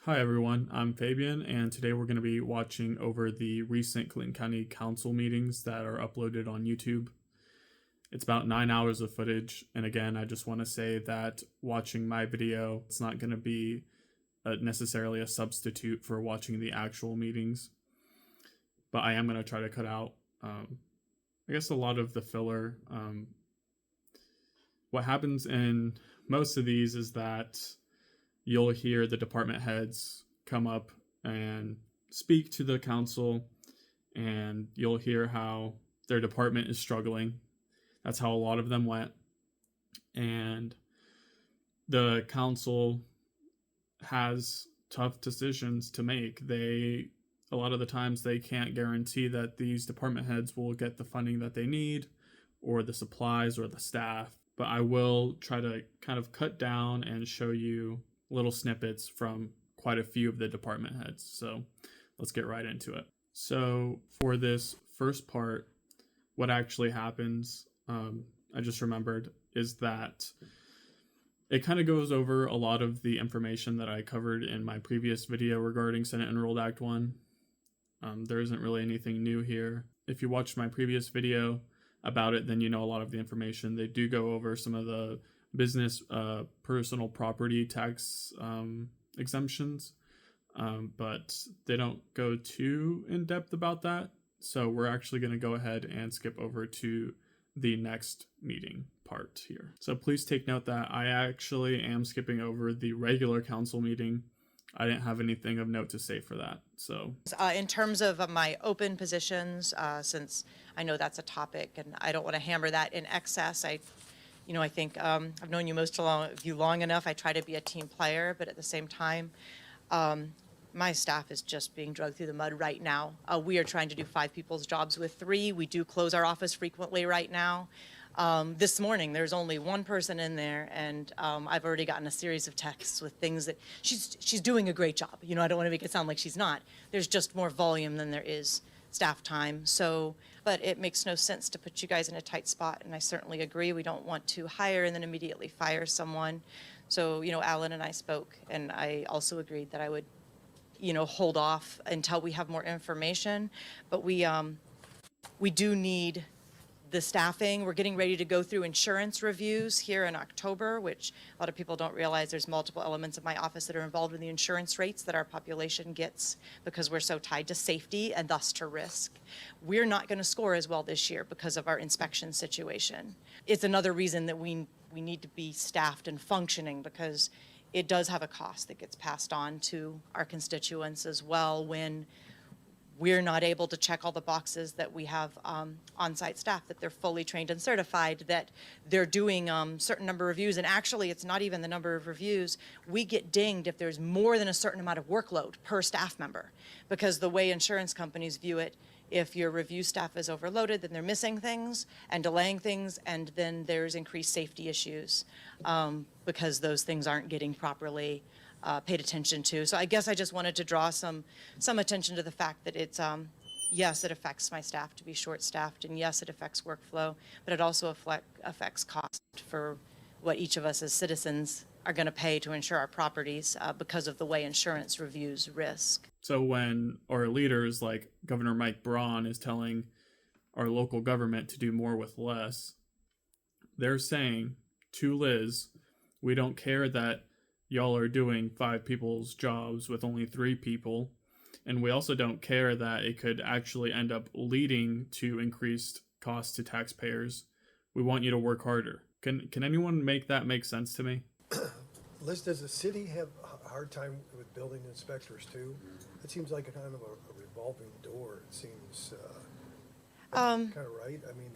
Hi everyone, I'm Fabian, and today we're going to be watching over the recent Clinton County Council meetings that are uploaded on YouTube. It's about 9 hours of footage, and again, I just want to say that watching my video, it's not going to be necessarily a substitute for watching the actual meetings, but I am going to try to cut out, I guess, a lot of the filler. What happens in most of these is that you'll hear the department heads come up and speak to the council, and you'll hear how their department is struggling. That's how a lot of them went. And the council has tough decisions to make. A lot of the times they can't guarantee that these department heads will get the funding that they need or the supplies or the staff. But I will try to kind of cut down and show you little snippets from quite a few of the department heads. So let's get right into it. So for this first part, what actually happens, I just remembered, is that it kind of goes over a lot of the information that I covered in my previous video regarding Senate Enrolled Act 1. There isn't really anything new here. If you watched my previous video about it, then you know a lot of the information. They do go over some of the business personal property tax exemptions, but they don't go too in depth about that. So we're actually going to go ahead and skip over to the next meeting part here. So please take note that I actually am skipping over the regular council meeting. I didn't have anything of note to say for that. So in terms of my open positions, since I know that's a topic and I don't want to hammer that in excess, I think I've known you long enough. I try to be a team player, but at the same time, my staff is just being dragged through the mud right now. We are trying to do 5 people's jobs with 3. We do close our office frequently right now. This morning, there's only 1 person in there, and I've already gotten a series of texts with things that she's doing a great job. I don't want to make it sound like she's not. There's just more volume than there is staff time. So, but it makes no sense to put you guys in a tight spot, and I certainly agree. We don't want to hire and then immediately fire someone. So, Alan and I spoke, and I also agreed that I would, hold off until we have more information. But we do need the staffing. We're getting ready to go through insurance reviews here in October, which a lot of people don't realize there's multiple elements of my office that are involved in the insurance rates that our population gets because we're so tied to safety and thus to risk. We're not going to score as well this year because of our inspection situation. It's another reason that we need to be staffed and functioning, because it does have a cost that gets passed on to our constituents as well when we're not able to check all the boxes that we have on-site staff, that they're fully trained and certified, that they're doing certain number of reviews. And actually, it's not even the number of reviews. We get dinged if there's more than a certain amount of workload per staff member, because the way insurance companies view it, if your review staff is overloaded, then they're missing things and delaying things, and then there's increased safety issues because those things aren't getting properly paid attention to. So I guess I just wanted to draw some attention to the fact that it's, yes, it affects my staff to be short-staffed, and yes, it affects workflow, but it also affects cost for what each of us as citizens are going to pay to insure our properties because of the way insurance reviews risk. So when our leaders like Governor Mike Braun is telling our local government to do more with less, they're saying to Liz, we don't care that y'all are doing 5 people's jobs with only 3 people, and we also don't care that it could actually end up leading to increased costs to taxpayers. We want you to work harder. Can anyone make that make sense to me? Liz, does the city have a hard time with building inspectors too? It seems like a kind of a revolving door. It seems kind of right. I mean,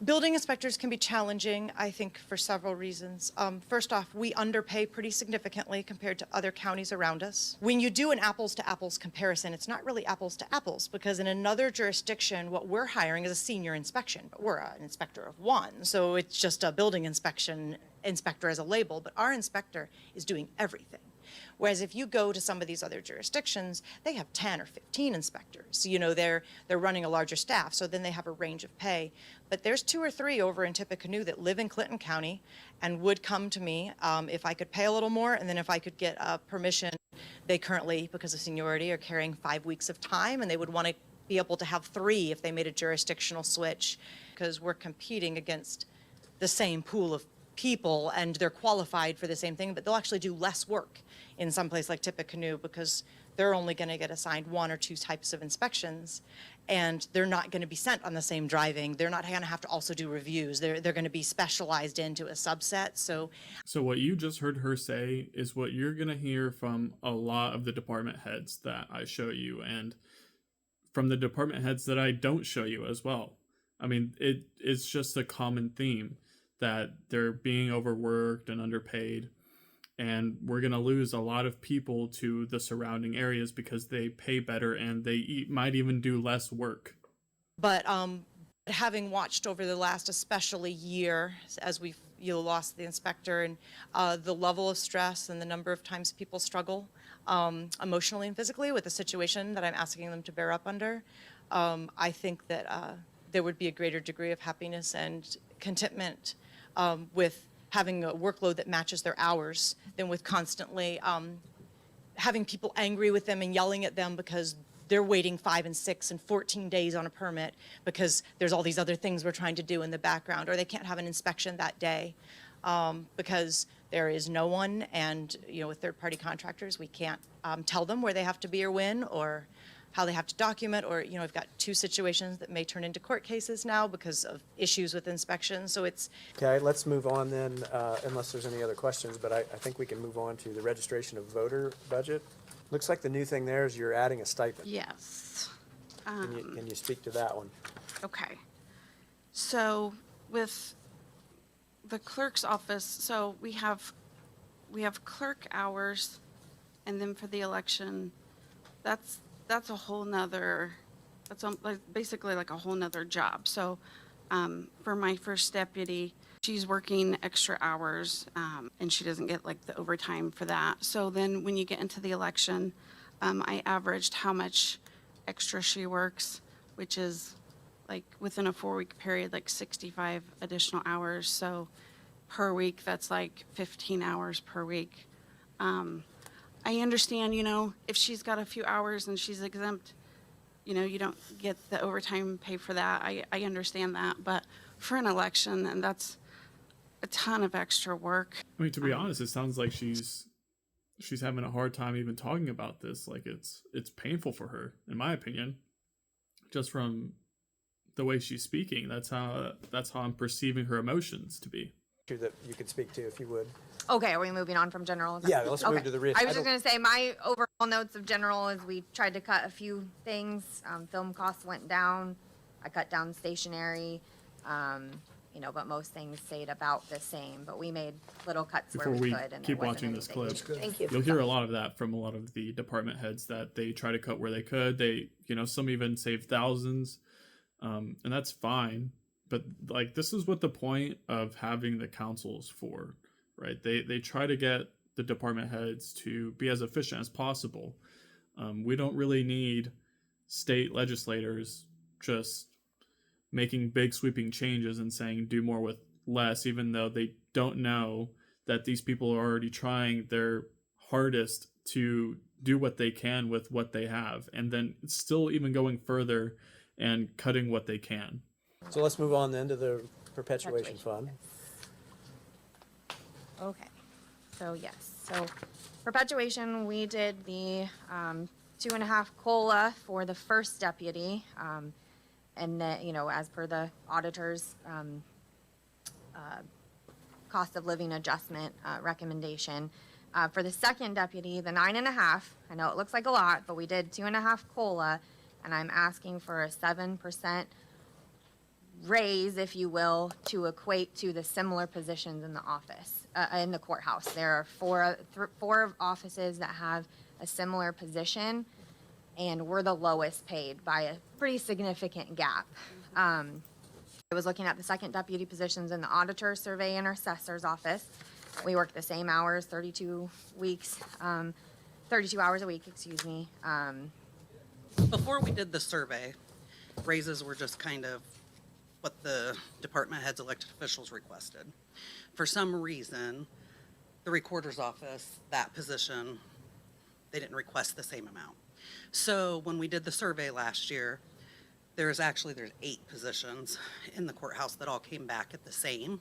Building inspectors can be challenging, I think, for several reasons. First off, we underpay pretty significantly compared to other counties around us. When you do an apples-to-apples comparison, it's not really apples to apples, because in another jurisdiction, what we're hiring is a senior inspection, but we're an inspector of 1, so it's just a building inspector as a label, but our inspector is doing everything. Whereas if you go to some of these other jurisdictions, they have 10 or 15 inspectors. You know, they're running a larger staff, so then they have a range of pay. But there's 2 or 3 over in Tippecanoe that live in Clinton County and would come to me if I could pay a little more, and then if I could get permission. They currently, because of seniority, are carrying 5 weeks of time, and they would want to be able to have 3 if they made a jurisdictional switch, because we're competing against the same pool of people and they're qualified for the same thing, but they'll actually do less work in some place like Tippecanoe because they're only going to get assigned 1 or 2 types of inspections, and they're not going to be sent on the same driving. They're not going to have to also do reviews. They're going to be specialized into a subset. So what you just heard her say is what you're going to hear from a lot of the department heads that I show you, and from the department heads that I don't show you as well. I mean, it's just a common theme that they're being overworked and underpaid, and we're going to lose a lot of people to the surrounding areas because they pay better and they might even do less work. But having watched over the last especially year, as you lost the inspector, and the level of stress and the number of times people struggle emotionally and physically with the situation that I'm asking them to bear up under, I think that there would be a greater degree of happiness and contentment with having a workload that matches their hours than with constantly having people angry with them and yelling at them because they're waiting 5 and 6 and 14 days on a permit because there's all these other things we're trying to do in the background, or they can't have an inspection that day because there is no one, and you know, with third-party contractors, we can't tell them where they have to be or when, or how they have to document, or, you know, I've got 2 situations that may turn into court cases now because of issues with inspection. So it's. Okay, let's move on then, unless there's any other questions, but I think we can move on to the registration of voter budget. Looks like the new thing there is you're adding a stipend. Yes. Can you speak to that one? Okay. So with the clerk's office, so we have clerk hours, and then for the election, that's a whole nother, basically like a whole nother job. So for my first deputy, she's working extra hours, and she doesn't get like the overtime for that. So then when you get into the election, I averaged how much extra she works, which is like within a 4-week period, like 65 additional hours. So per week, that's like 15 hours per week. I understand, you know, if she's got a few hours and she's exempt, you know, you don't get the overtime pay for that. I understand that. But for an election, and that's a ton of extra work. I mean, to be honest, it sounds like she's having a hard time even talking about this. Like it's painful for her, in my opinion, just from the way she's speaking. That's how I'm perceiving her emotions to be. That you could speak to if you would. Okay, are we moving on from general? Yeah, let's move to the risk. I was just going to say, my overall notes of general is we tried to cut a few things. Film costs went down. I cut down stationery, you know, but most things stayed about the same. But we made little cuts Before where we we could. And keep there wasn't watching this clip, anything. Thank you. You'll hear a lot of that from a lot of the department heads that they try to cut where they could. They, you know, some even save thousands, and that's fine. But like, this is what the point of having the councils for, right? They try to get the department heads to be as efficient as possible. We don't really need state legislators just making big sweeping changes and saying do more with less, even though they don't know that these people are already trying their hardest to do what they can with what they have, and then still even going further and cutting what they can. So let's move on then to the perpetuation fund. Okay, so yes, so perpetuation, we did the 2.5 COLA for the first deputy, and then, you know, as per the auditor's cost of living adjustment recommendation. For the second deputy, the 9.5, I know it looks like a lot, but we did 2.5 COLA, and I'm asking for a 7% raise, if you will, to equate to the similar positions in the office, in the courthouse. There are four offices that have a similar position, and we're the lowest paid by a pretty significant gap. I was looking at the second deputy positions in the auditor, survey, and assessor's office. We work the same hours, 32 hours a week, excuse me. Before we did the survey, raises were just kind of what the department heads, elected officials requested. For some reason, the recorder's office, that position, they didn't request the same amount. So when we did the survey last year, there's 8 positions in the courthouse that all came back at the same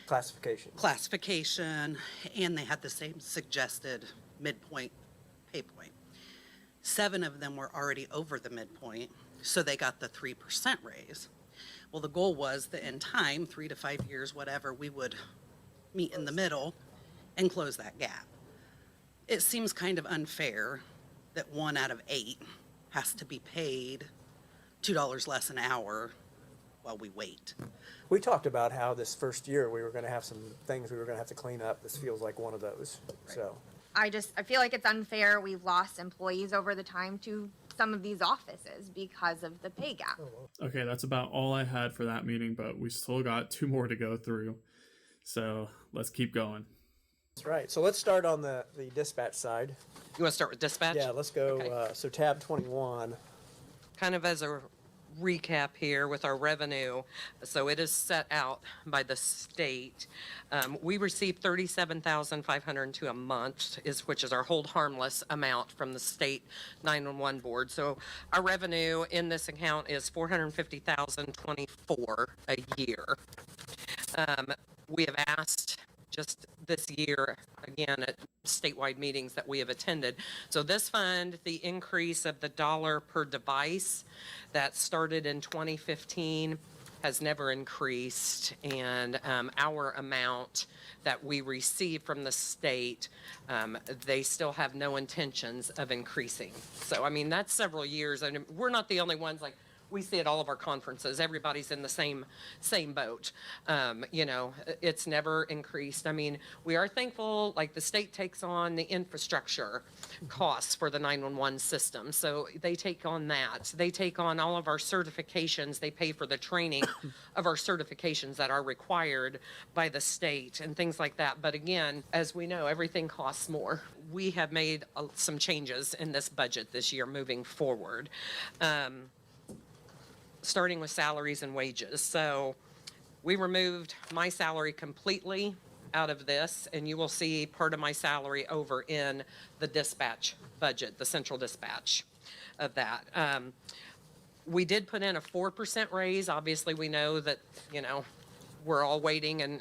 classification, and they had the same suggested midpoint pay point. 7 of them were already over the midpoint, so they got the 3% raise. Well, the goal was that in time, 3 to 5 years, whatever, we would meet in the middle and close that gap. It seems kind of unfair that 1 out of 8 has to be paid $2 less an hour while we wait. We talked about how this first year we were gonna have some things we were gonna have to clean up. This feels like one of those, so. I feel like it's unfair. We've lost employees over the time to some of these offices because of the pay gap. Okay, that's about all I had for that meeting, but we still got 2 more to go through. So let's keep going. That's right. So let's start on the dispatch side. You want to start with dispatch? Yeah, let's go, Okay. so tab 21. Kind of as a recap here with our revenue. So it is set out by the state. We receive $37,502 a month, which is our hold harmless amount from the state 911 board. So our revenue in this account is $450,024 a year. We have asked just this year, again, at statewide meetings that we have attended. So this fund, the increase of the dollar per device that started in 2015 has never increased. And our amount that we receive from the state, they still have no intentions of increasing. So, I mean, that's several years, and we're not the only ones. Like, we see at all of our conferences, everybody's in the same boat. You know, it's never increased. I mean, we are thankful, like the state takes on the infrastructure costs for the 911 system. So they take on that. They take on all of our certifications. They pay for the training of our certifications that are required by the state and things like that. But again, as we know, everything costs more. We have made some changes in this budget this year moving forward. Starting with salaries and wages. So we removed my salary completely out of this, and you will see part of my salary over in the dispatch budget, the central dispatch of that. We did put in a 4% raise. Obviously, we know that, you know, we're all waiting,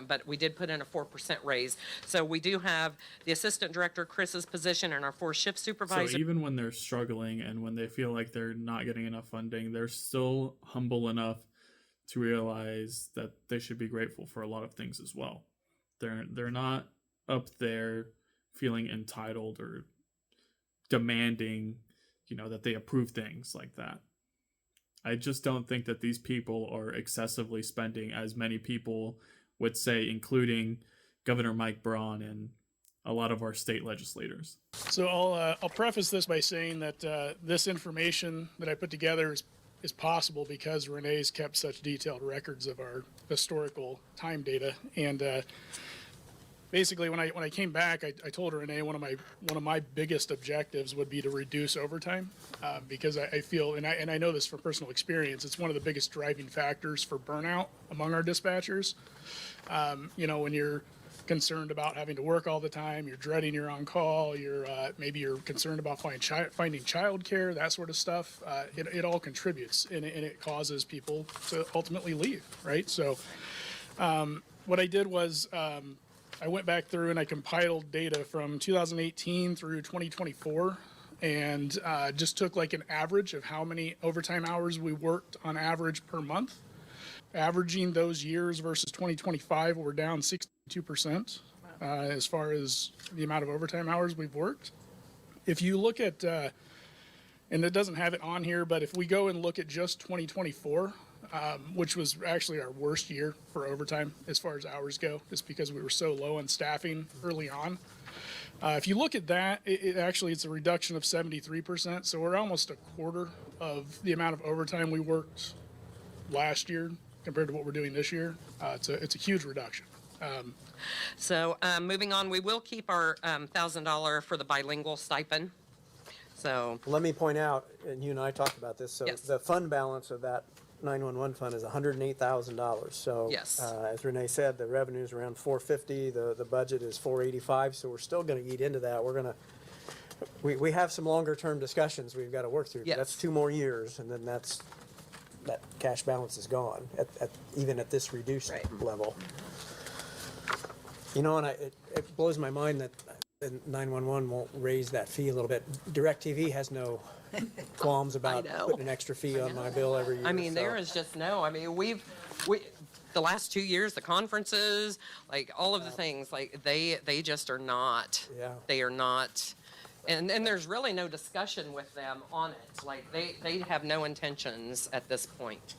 but we did put in a 4% raise. So we do have the assistant director, Chris's position, and our 4 shift supervisor. So even when they're struggling and when they feel like they're not getting enough funding, they're still humble enough to realize that they should be grateful for a lot of things as well. They're not up there feeling entitled or demanding, you know, that they approve things like that. I just don't think that these people are excessively spending, as many people would say, including Governor Mike Braun and a lot of our state legislators. So I'll preface this by saying that this information that I put together is possible because Renee's kept such detailed records of our historical time data. And basically, when I came back, I told Renee one of my biggest objectives would be to reduce overtime because I feel, and I know this from personal experience, it's one of the biggest driving factors for burnout among our dispatchers. You know, when you're concerned about having to work all the time, you're dreading you're on call, maybe you're concerned about finding childcare, that sort of stuff. It all contributes, and it causes people to ultimately leave, right? So what I did was I went back through and I compiled data from 2018 through 2024 and just took like an average of how many overtime hours we worked on average per month. Averaging those years versus 2025, we're down 62% as far as the amount of overtime hours we've worked. If you look at, and it doesn't have it on here, but if we go and look at just 2024, which was actually our worst year for overtime as far as hours go, just because we were so low on staffing early on. If you look at that, it's a reduction of 73%. So we're almost a quarter of the amount of overtime we worked last year compared to what we're doing this year. It's a huge reduction. So, moving on, we will keep our $1,000 for the bilingual stipend. So, Let me point out, and you and I talked about this, so Yes. the fund balance of that 911 fund is $108,000. So, Yes. As Renee said, the revenue is around 450, the budget is 485, so we're still gonna eat into that. We have some longer term discussions we've got to work through. Yes. That's 2 more years, and then that cash balance is gone, even at this reduced Right. level. You know, and it blows my mind that 911 won't raise that fee a little bit. DirecTV has no qualms about know. putting an extra fee on my bill every year. I mean, so- there is just no, I mean, the last 2 years, the conferences, like all of the things, like they just are not. Yeah. They are not, and there's really no discussion with them on it. Like they have no intentions at this point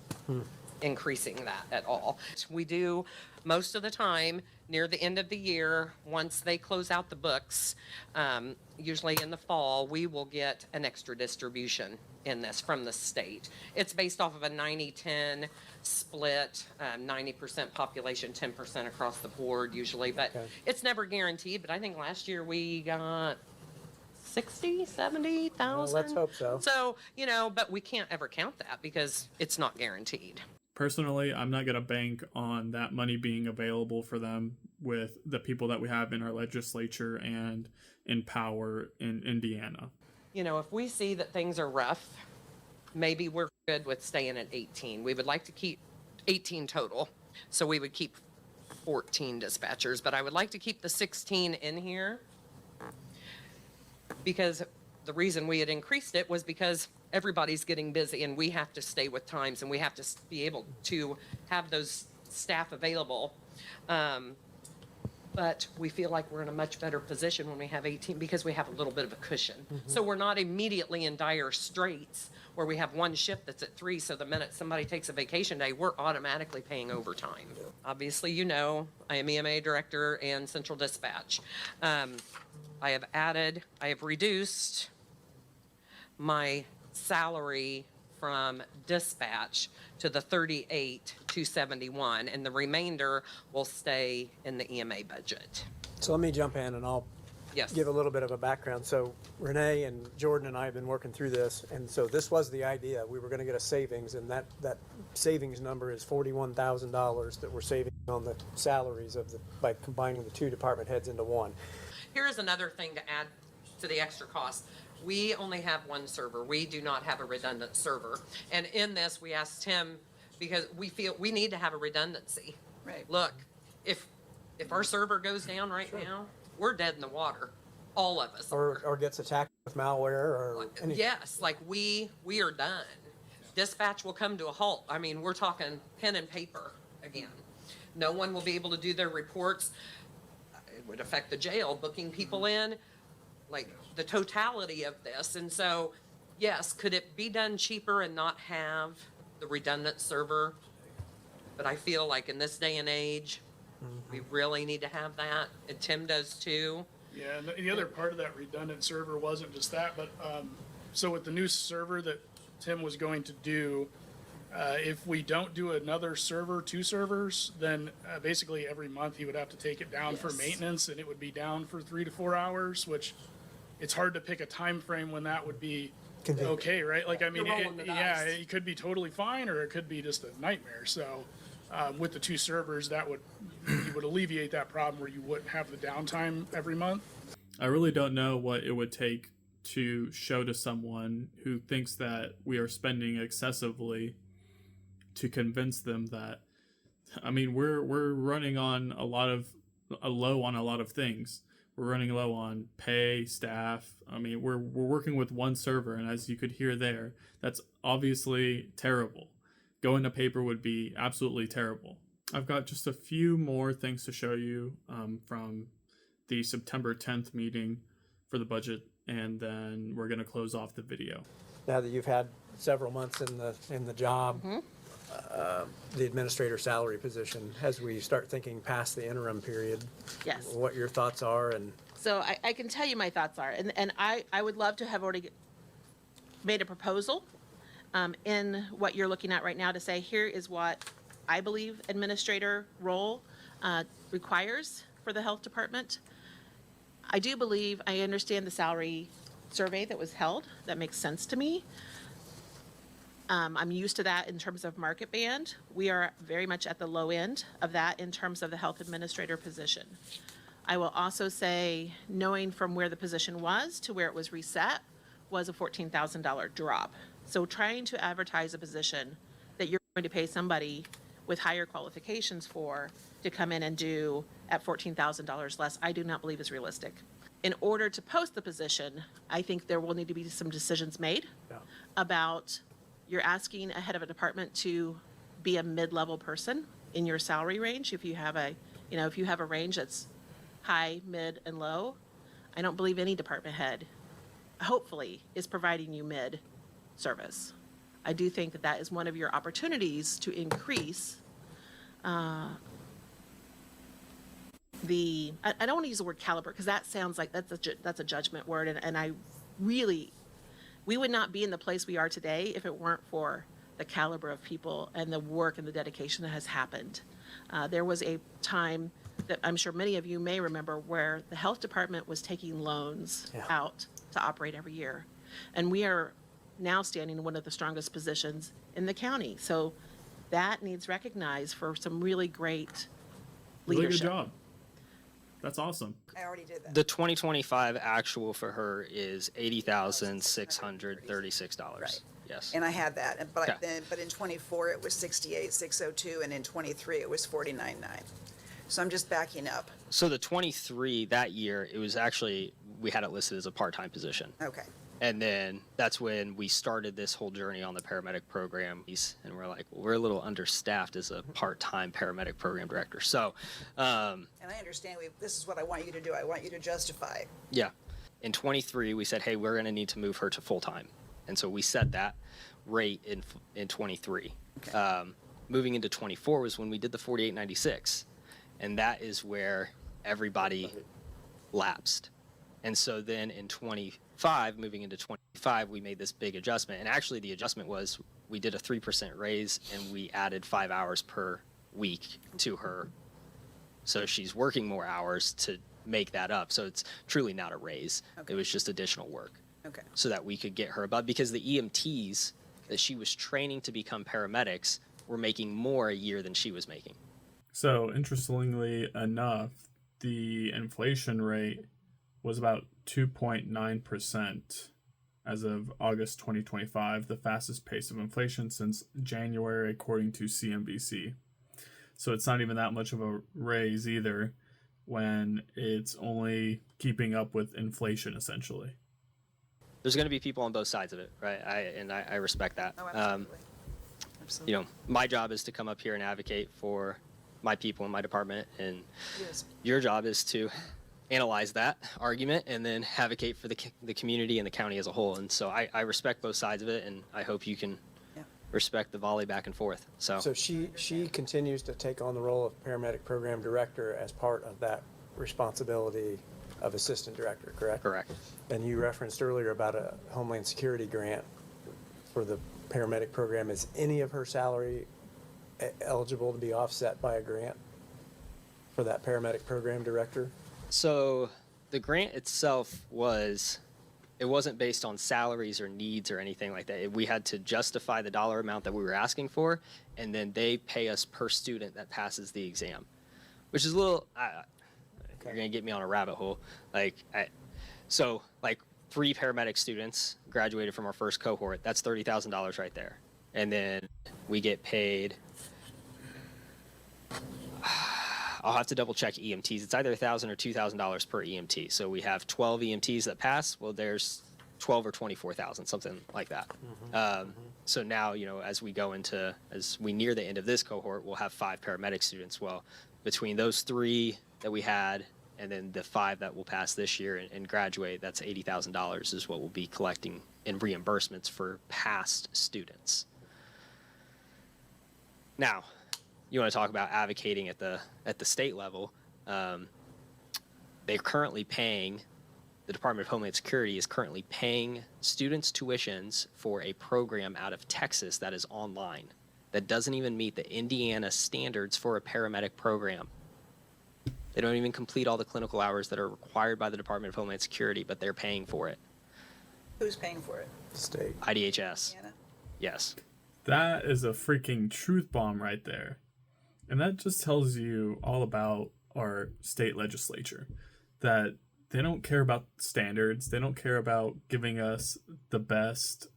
increasing that at all. We do most of the time near the end of the year, once they close out the books, usually in the fall, we will get an extra distribution in this from the state. It's based off of a 90-10 split, 90% population, 10% across the board usually, but Okay. it's never guaranteed. But I think last year we got 60, 70,000. Well, let's hope so. So, but we can't ever count that because it's not guaranteed. Personally, I'm not going to bank on that money being available for them with the people that we have in our legislature and in power in Indiana. If we see that things are rough, maybe we're good with staying at 18. We would like to keep 18 total. So we would keep 14 dispatchers, but I would like to keep the 16 in here because the reason we had increased it was because everybody's getting busy and we have to stay with times and we have to be able to have those staff available. But we feel like we're in a much better position when we have 18 because we have a little bit of a cushion. So we're not immediately in dire straits where we have one shift that's at 3. So the minute somebody takes a vacation day, we're automatically paying overtime. Obviously, I am EMA director and central dispatch. I have reduced my salary from dispatch to the 38,271, and the remainder will stay in the EMA budget. So let me jump in and I'll Yes. give a little bit of a background. So Renee and Jordan and I have been working through this, and so this was the idea. We were going to get a savings, and that savings number is $41,000 that we're saving on the salaries by combining the 2 department heads into one. Here's another thing to add to the extra cost. We only have one server. We do not have a redundant server. And in this, we asked Tim, because we feel we need to have a redundancy. Right. Look, if our server goes down right now, we're dead in the water. All of us are. Or gets attacked with malware or anything. Yes, like we are done. Dispatch will come to a halt. I mean, we're talking pen and paper again. No one will be able to do their reports. It would affect the jail, booking people in, like the totality of this. And so, yes, could it be done cheaper and not have the redundant server? But I feel like in this day and age, we really need to have that, and Tim does too. Yeah, and the other part of that redundant server wasn't just that, but so with the new server that Tim was going to do, if we don't do another server, 2 servers, then basically every month he would have to take it down for Yes. maintenance, and it would be down for 3 to 4 hours, which it's hard to pick a time frame when that would be Convenient. okay, right? Like, I mean, You're rolling the yeah, dice. it could be totally fine, or it could be just a nightmare. So with the 2 servers, you would alleviate that problem where you wouldn't have the downtime every month. I really don't know what it would take to show to someone who thinks that we are spending excessively to convince them that, I mean, we're running on a low on a lot of things. We're running low on pay, staff. I mean, we're working with one server, and as you could hear there, that's obviously terrible. Going to paper would be absolutely terrible. I've got just a few more things to show you from the September 10th meeting for the budget, and then we're going to close off the video. Now that you've had several months in the job, the administrator salary position, as we start thinking past the interim period, Yes. what your thoughts are and So I can tell you my thoughts are, and I would love to have already made a proposal in what you're looking at right now to say, here is what I believe administrator role requires for the health department. I do believe, I understand the salary survey that was held. That makes sense to me. I'm used to that in terms of market band. We are very much at the low end of that in terms of the health administrator position. I will also say, knowing from where the position was to where it was reset was a $14,000 drop. So trying to advertise a position that you're going to pay somebody with higher qualifications for to come in and do at $14,000 less, I do not believe is realistic. In order to post the position, I think there will need to be some decisions made about you're asking a head of a department to be a mid-level person in your salary range. If you have a, if you have a range that's high, mid, and low, I don't believe any department head, hopefully, is providing you mid service. I do think that that is one of your opportunities to increase I don't want to use the word caliber because that sounds like that's a judgment word, and I really, we would not be in the place we are today if it weren't for the caliber of people and the work and the dedication that has happened. There was a time that I'm sure many of you may remember where the health department was taking loans out to operate every year. And we are now standing in one of the strongest positions in the county. So that needs recognized for some really great Really leadership. good job. That's awesome. I already did that. The 2025 actual for her is $80,636. Right. Yes. And I had that, but Okay. but in '24 it was 68,602, and in '23 it was 49,900. So I'm just backing up. So the 23 that year, it was actually, we had it listed as a part-time position. Okay. And then that's when we started this whole journey on the paramedic program. And we're like, well, we're a little understaffed as a part-time paramedic program director. So, And I understand this is what I want you to do. I want you to justify. yeah. In 23, we said, hey, we're going to need to move her to full-time. And so we set that rate in 23. Okay. Moving into 24 was when we did the 4896. And that is where everybody lapsed. And so then in 25, moving into 25, we made this big adjustment. And actually the adjustment was we did a 3% raise and we added 5 hours per week to her. So she's working more hours to make that up. So it's truly not a raise. Okay. It was just additional work Okay. so that we could get her above, because the EMTs that she was training to become paramedics were making more a year than she was making. So, interestingly enough, the inflation rate was about 2.9% as of August 2025, the fastest pace of inflation since January, according to CNBC. So, it's not even that much of a raise either when it's only keeping up with inflation, essentially. There's going to be people on both sides of it, right? I respect that. Oh, absolutely. Absolutely. You know, my job is to come up here and advocate for my people in my department, and Yes. your job is to analyze that argument and then advocate for the community and the county as a whole. And so I respect both sides of it, and I hope you can Yeah. respect the volley back and forth. So she continues to take on the role of paramedic program director as part of that responsibility of assistant director, correct? correct. And you referenced earlier about a Homeland Security grant for the paramedic program. Is any of her salary eligible to be offset by a grant for that paramedic program director? So the grant itself it wasn't based on salaries or needs or anything like that. We had to justify the dollar amount that we were asking for, and then they pay us per student that passes the exam, which is a little, you're going to get me on a rabbit hole. So 3 paramedic students graduated from our first cohort. That's $30,000 right there. And then we get paid, I'll have to double check EMTs. It's either $1,000 or $2,000 per EMT. So we have 12 EMTs that pass. Well, there's 12 or 24,000, something like that. So now, as we near the end of this cohort, we'll have 5 paramedic students. Well, between those 3 that we had and then the 5 that will pass this year and graduate, that's $80,000 is what we'll be collecting in reimbursements for past students. Now, you want to talk about advocating at the state level. They're currently paying, the Department of Homeland Security is currently paying students' tuitions for a program out of Texas that is online, that doesn't even meet the Indiana standards for a paramedic program. They don't even complete all the clinical hours that are required by the Department of Homeland Security, but they're paying for it. Who's paying for it? State. IDHS. Indiana? Yes. That is a freaking truth bomb right there. And that just tells you all about our state legislature. That they don't care about standards. They don't care about giving us the best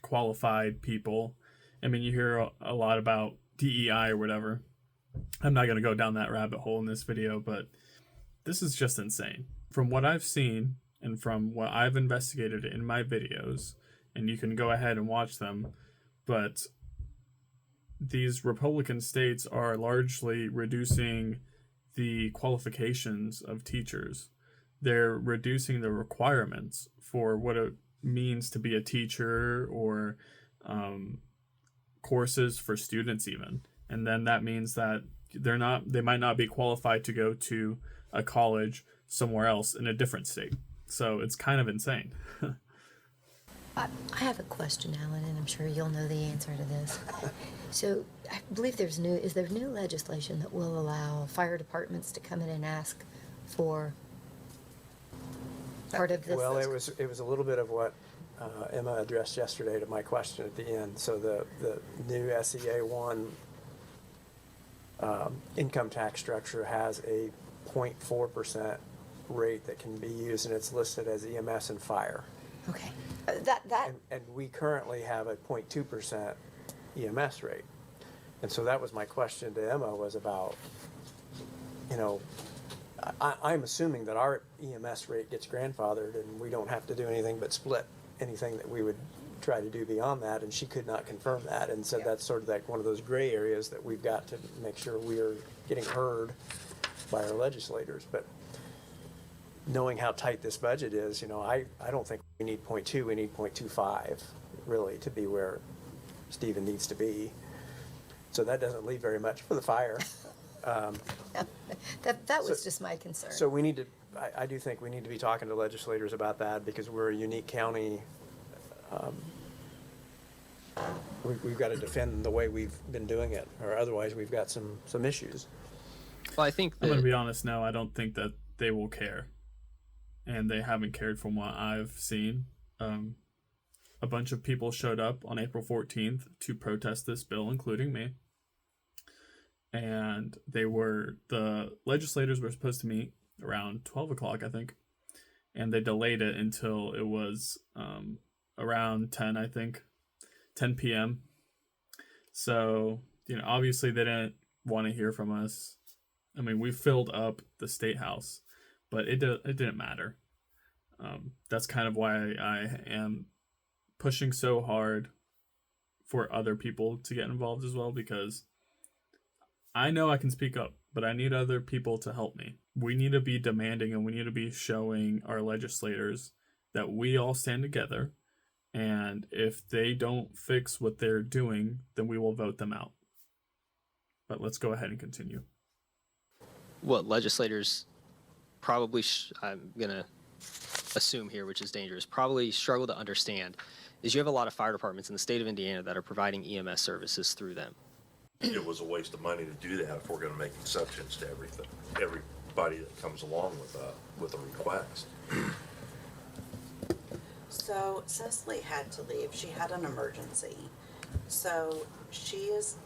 qualified people. I mean, you hear a lot about DEI or whatever. I'm not going to go down that rabbit hole in this video, but this is just insane. From what I've seen and from what I've investigated in my videos, and you can go ahead and watch them, but these Republican states are largely reducing the qualifications of teachers. They're reducing the requirements for what it means to be a teacher, or courses for students even. And then that means that they might not be qualified to go to a college somewhere else in a different state. So it's kind of insane. I have a question, Alan, and I'm sure you'll know the answer to this. So I believe is there new legislation that will allow fire departments to come in and ask for part of this? Well, it was a little bit of what Emma addressed yesterday to my question at the end. So the new SEA 1 income tax structure has a 0.4% rate that can be used, and it's listed as EMS and fire. Okay. And we currently have a 0.2% EMS rate. And so that was my question to Emma, was about, I'm assuming that our EMS rate gets grandfathered and we don't have to do anything but split anything that we would try to do beyond that, and she could not confirm that, and said that's sort of like one of those gray areas that we've got to make sure we are getting heard by our legislators. But knowing how tight this budget is, I don't think we need 0.2, we need 0.25 really to be where Stephen needs to be. So that doesn't leave very much for the fire. That was just my concern. So we need to, I do think we need to be talking to legislators about that, because we're a unique county. We've got to defend the way we've been doing it, or otherwise we've got some issues. Well, I think I'm going to be honest now, I don't think that they will care. And they haven't cared from what I've seen. A bunch of people showed up on April 14th to protest this bill, including me. And the legislators were supposed to meet around 12 o'clock, I think. And they delayed it until it was around 10, I think, 10 p.m. So, obviously they didn't want to hear from us. I mean, we filled up the State House, but it didn't matter. That's kind of why I am pushing so hard for other people to get involved as well, because I know I can speak up, but I need other people to help me. We need to be demanding, and we need to be showing our legislators that we all stand together, and if they don't fix what they're doing, then we will vote them out. But let's go ahead and continue. What legislators probably, I'm going to assume here, which is dangerous, probably struggle to understand, is you have a lot of fire departments in the state of Indiana that are providing EMS services through them. It was a waste of money to do that if we're going to make exceptions to everybody that comes along with a request. So Cecily had to leave. She had an emergency. So she is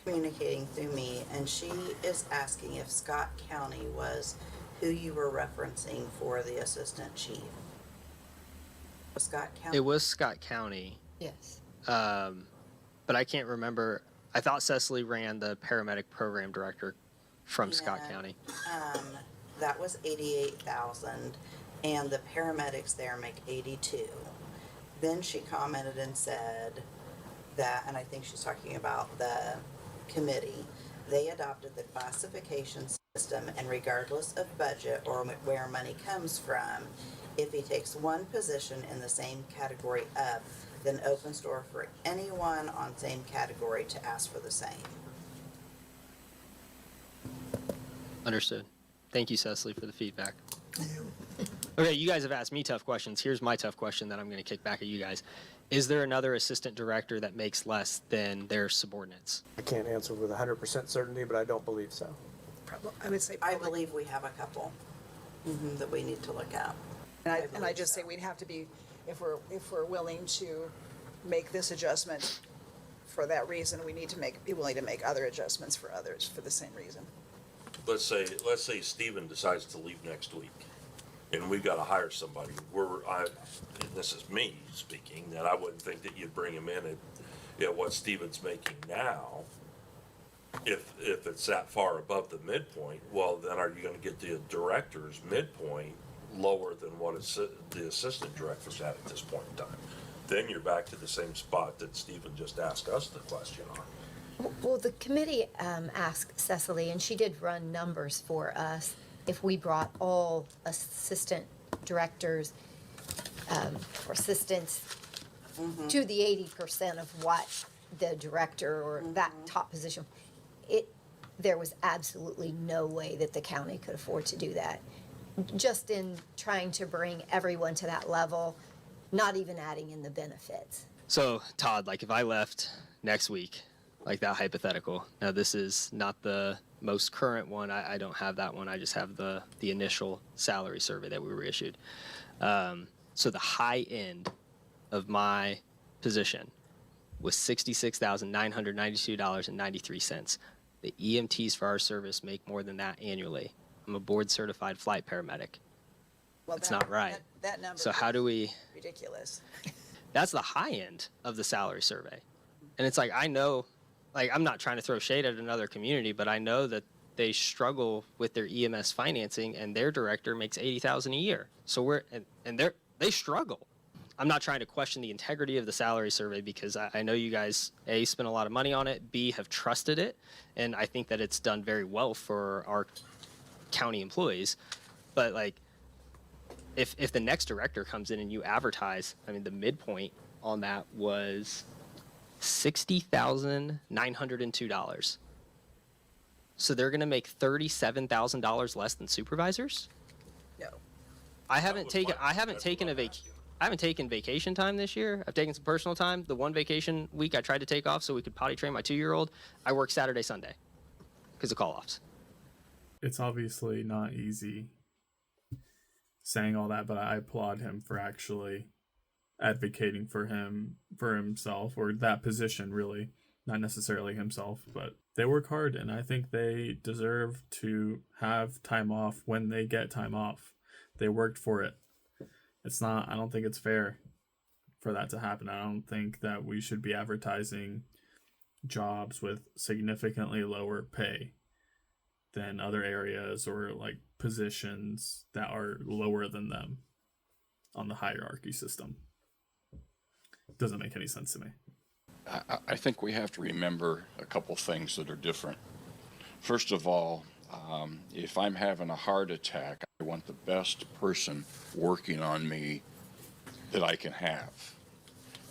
communicating through me, and she is asking if Scott County was who you were referencing for the assistant chief. Was Scott County? It was Scott County, Yes. but I can't remember. I thought Cecily ran the paramedic program director from Scott County. That was 88,000, and the paramedics there make 82. Then she commented and said that, and I think she's talking about the committee, they adopted the classification system, and regardless of budget or where money comes from, if he takes one position in the same category up, then opens door for anyone on same category to ask for the same. Understood. Thank you, Cecily, for the feedback. Okay, you guys have asked me tough questions. Here's my tough question that I'm going to kick back at you guys. Is there another assistant director that makes less than their subordinates? I can't answer with 100% certainty, but I don't believe so. I would say I probably. believe we have a couple that we need to look at. And I believe just say so. we'd have to be, if we're willing to make this adjustment for that reason, we need to be willing to make other adjustments for others for the same reason. Let's say Steven decides to leave next week, and we've got to hire somebody. And this is me speaking, that I wouldn't think that you'd bring him in at what Steven's making now. If it's that far above the midpoint, well, then are you gonna get the director's midpoint lower than what the assistant director's at this point in time? Then you're back to the same spot that Steven just asked us the question on. Well, the committee asked Cecily, and she did run numbers for us, if we brought all assistant directors or assistants to the 80% of what the director or that top position, there was absolutely no way that the county could afford to do that. Just in trying to bring everyone to that level, not even adding in the benefits. So Todd, like if I left next week, like that hypothetical, now this is not the most current one. I don't have that one. I just have the initial salary survey that we were issued. So the high end of my position was $66,992.93. The EMTs for our service make more than that annually. I'm a board certified flight paramedic. Well, That's not right. That number. So how do we? Ridiculous. That's the high end of the salary survey. And it's like, I know, like, I'm not trying to throw shade at another community, but I know that they struggle with their EMS financing and their director makes $80,000 a year. So they struggle. I'm not trying to question the integrity of the salary survey because I know you guys, A, spent a lot of money on it, B, have trusted it. And I think that it's done very well for our county employees. But like, if the next director comes in and you advertise, I mean, the midpoint on that was $60,902. So they're going to make $37,000 less than supervisors? No. I haven't taken vacation time this year. I've taken some personal time. The one vacation week I tried to take off so we could potty train my 2-year-old. I work Saturday, Sunday because of call-offs. It's obviously not easy saying all that, but I applaud him for actually advocating for himself, or that position, really, not necessarily himself, but they work hard, and I think they deserve to have time off when they get time off. They worked for it. I don't think it's fair for that to happen. I don't think that we should be advertising jobs with significantly lower pay than other areas, or like positions that are lower than them on the hierarchy system. Doesn't make any sense to me. I think we have to remember a couple things that are different. First of all, if I'm having a heart attack, I want the best person working on me that I can have.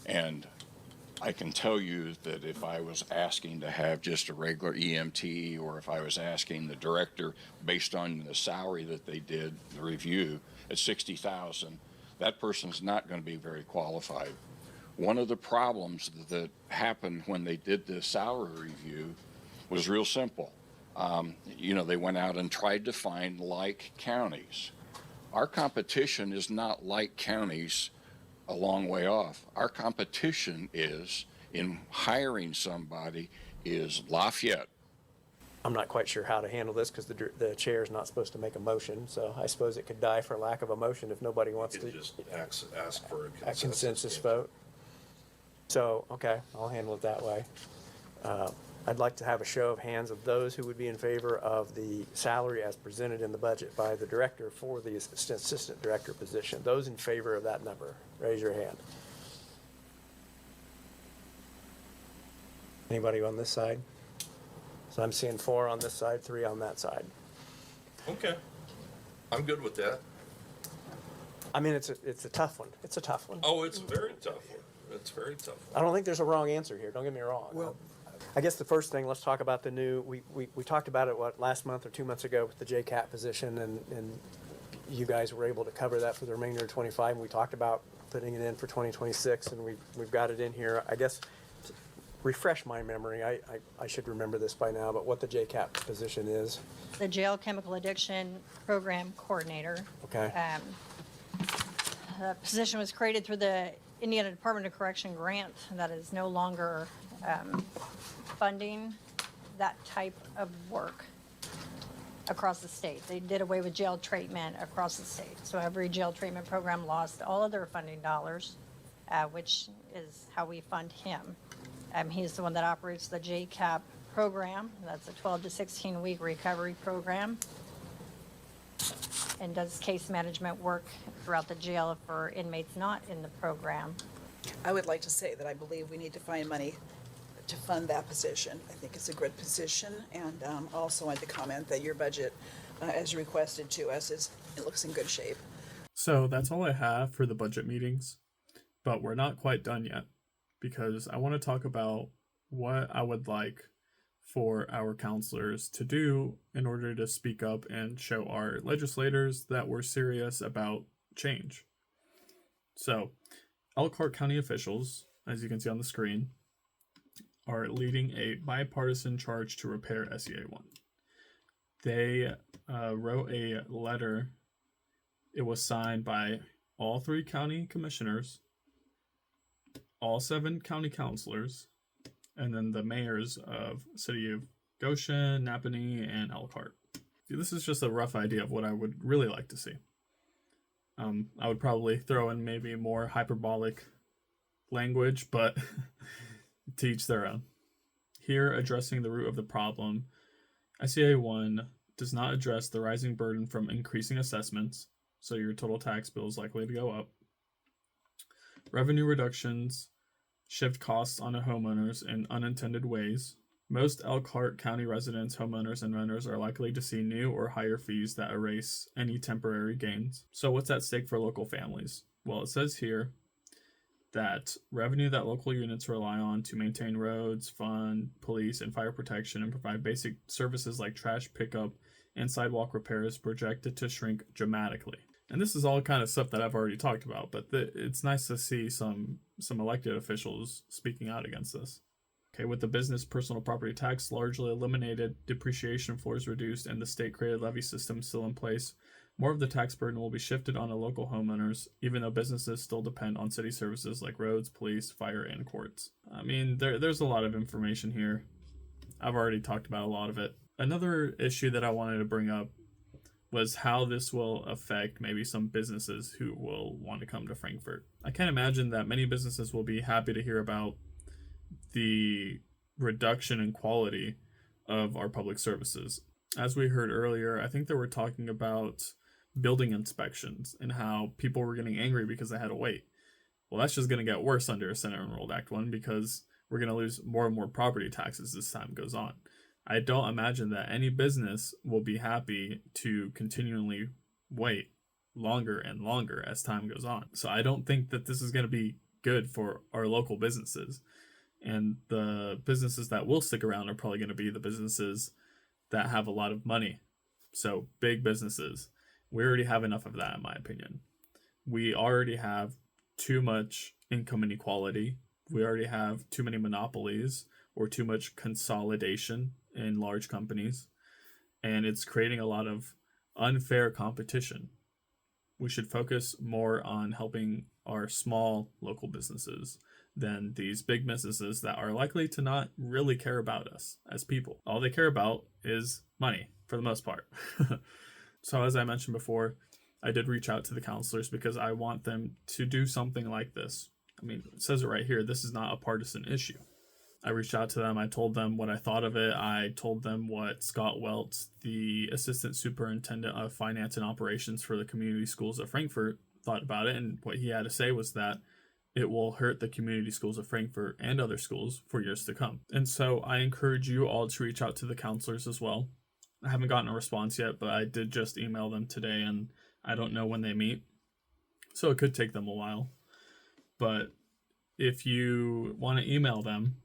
And I can tell you that if I was asking to have just a regular EMT, or if I was asking the director based on the salary that they did, the review at $60,000, that person's not going to be very qualified. One of the problems that happened when they did the salary review was real simple. They went out and tried to find like counties. Our competition is not like counties a long way off. Our competition is in hiring somebody is Lafayette. I'm not quite sure how to handle this because the chair is not supposed to make a motion, so I suppose it could die for lack of a motion if nobody wants You to. could just ask for A consensus vote. So, okay, I'll handle it that way. I'd like to have a show of hands of those who would be in favor of the salary as presented in the budget by the director for the assistant director position. Those in favor of that number, raise your hand. Anybody on this side? So I'm seeing 4 on this side, 3 on that side. Okay. I'm good with that. I mean, it's a tough one. It's a tough one. Oh, it's a very tough one. It's a very tough one. I don't think there's a wrong answer here. Don't get me wrong. Well, I guess the first thing, let's talk about the new, we talked about it, last month or 2 months ago with the JCAT position, and you guys were able to cover that for the remainder of 25, and we talked about putting it in for 2026, and we've got it in here. I guess refresh my memory, I should remember this by now, but what the JCAP position is. The Jail Chemical Addiction Program Coordinator. Okay. The position was created through the Indiana Department of Correction grant that is no longer funding that type of work across the state. They did away with jail treatment across the state. So every jail treatment program lost all of their funding dollars, which is how we fund him. He's the one that operates the JCAP program. That's a 12 to 16 week recovery program, and does case management work throughout the jail for inmates not in the program. I would like to say that I believe we need to find money to fund that position. I think it's a good position, and also wanted to comment that your budget, as requested to us, it looks in good shape. So that's all I have for the budget meetings, but we're not quite done yet, because I want to talk about what I would like for our counselors to do in order to speak up and show our legislators that we're serious about change. So, Elkhart County officials, as you can see on the screen, are leading a bipartisan charge to repair SEA 1. They wrote a letter. It was signed by all 3 county commissioners, all 7 county councilors, and then the mayors of City of Goshen, Napanee, and Elkhart. This is just a rough idea of what I would really like to see. I would probably throw in maybe more hyperbolic language, but to each their own. Here, addressing the root of the problem, SEA 1 does not address the rising burden from increasing assessments, so your total tax bill is likely to go up. Revenue reductions shift costs onto homeowners in unintended ways. Most Elkhart County residents, homeowners, and renters are likely to see new or higher fees that erase any temporary gains. So what's at stake for local families? Well, it says here that revenue that local units rely on to maintain roads, fund police and fire protection, and provide basic services like trash pickup and sidewalk repair is projected to shrink dramatically. And this is all kind of stuff that I've already talked about, but it's nice to see some elected officials speaking out against this. Okay, with the business personal property tax largely eliminated, depreciation floors reduced, and the state-created levy system still in place, more of the tax burden will be shifted onto local homeowners, even though businesses still depend on city services like roads, police, fire, and courts. I mean, there's a lot of information here. I've already talked about a lot of it. Another issue that I wanted to bring up was how this will affect maybe some businesses who will want to come to Frankfort. I can't imagine that many businesses will be happy to hear about the reduction in quality of our public services. As we heard earlier, I think they were talking about building inspections and how people were getting angry because they had to wait. Well, that's just going to get worse under Senate Enrolled Act 1 because we're going to lose more and more property taxes as time goes on. I don't imagine that any business will be happy to continually wait longer and longer as time goes on. So I don't think that this is going to be good for our local businesses. And the businesses that will stick around are probably going to be the businesses that have a lot of money. So big businesses. We already have enough of that, in my opinion. We already have too much income inequality. We already have too many monopolies or too much consolidation in large companies. And it's creating a lot of unfair competition. We should focus more on helping our small local businesses than these big businesses that are likely to not really care about us as people. All they care about is money, for the most part. So as I mentioned before, I did reach out to the counselors because I want them to do something like this. I mean, it says it right here. This is not a partisan issue. I reached out to them. I told them what I thought of it. I told them what Scott Welts, the Assistant Superintendent of Finance and Operations for the community schools of Frankfort, thought about it. And what he had to say was that it will hurt the community schools of Frankfort and other schools for years to come. And so I encourage you all to reach out to the counselors as well. I haven't gotten a response yet, but I did just email them today, and I don't know when they meet. So it could take them a while. But if you want to email them,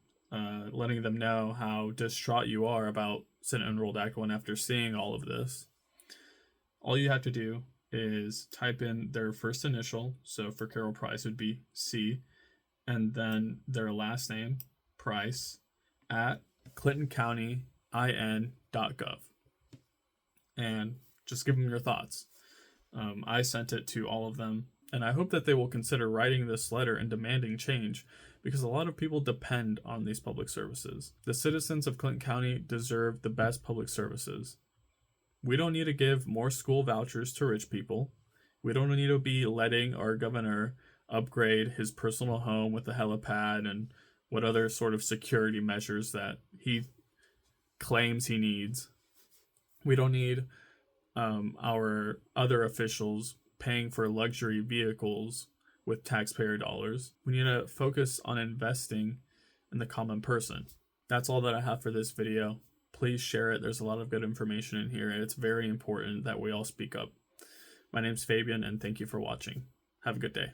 letting them know how distraught you are about Senate Enrolled Act 1 after seeing all of this, all you have to do is type in their first initial. So for Carol Price, it would be C, and then their last name, clintoncounty.in.gov and just give them your thoughts. I sent it to all of them, and I hope that they will consider writing this letter and demanding change, because a lot of people depend on these public services. The citizens of Clinton County deserve the best public services. We don't need to give more school vouchers to rich people. We don't need to be letting our governor upgrade his personal home with a helipad and what other sort of security measures that he claims he needs. We don't need our other officials paying for luxury vehicles with taxpayer dollars. We need to focus on investing in the common person. That's all that I have for this video. Please share it. There's a lot of good information in here, and it's very important that we all speak up. My name's Fabian, and thank you for watching. Have a good day.